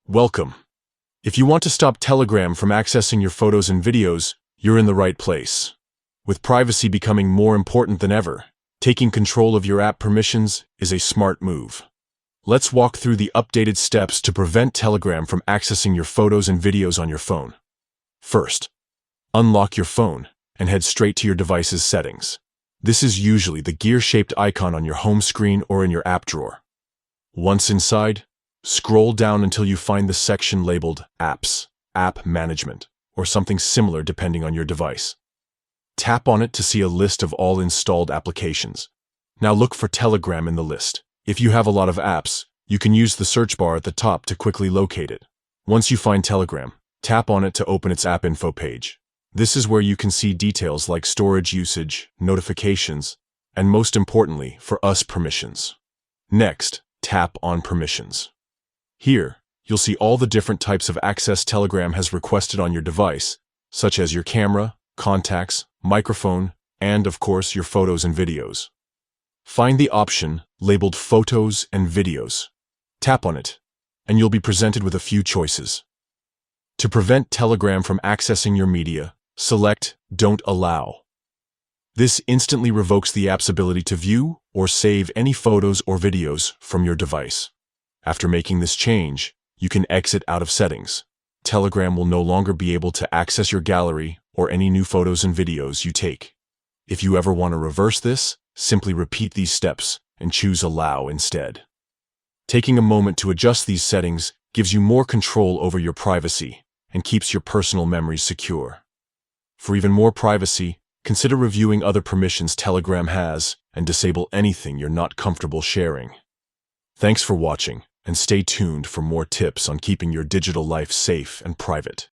Welcome. If you want to stop Telegram from accessing your photos and videos, you're in the right place. With privacy becoming more important than ever, taking control of your app permissions is a smart move. Let's walk through the updated steps to prevent Telegram from accessing your photos and videos on your phone. First, unlock your phone and head straight to your device's settings. This is usually the gear-shaped icon on your home screen or in your app drawer. Once inside, scroll down until you find the section labeled Apps, App Management, or something similar depending on your device. Tap on it to see a list of all installed applications. Now look for Telegram in the list. If you have a lot of apps, you can use the search bar at the top to quickly locate it. Once you find Telegram, tap on it to open its app info page. This is where you can see details like storage usage, notifications, and most importantly, for us, permissions. Next, tap on Permissions. Here, you'll see all the different types of access Telegram has requested on your device, such as your camera, contacts, microphone, and of course your photos and videos. Find the option labeled Photos and Videos. Tap on it, and you'll be presented with a few choices. To prevent Telegram from accessing your media, select Don't Allow. This instantly revokes the app's ability to view or save any photos or videos from your device. After making this change, you can exit out of settings. Telegram will no longer be able to access your gallery or any new photos and videos you take. If you ever want to reverse this, simply repeat these steps and choose Allow instead. Taking a moment to adjust these settings gives you more control over your privacy and keeps your personal memories secure. For even more privacy, consider reviewing other permissions Telegram has and disable anything you're not comfortable sharing. Thanks for watching, and stay tuned for more tips on keeping your digital life safe and private.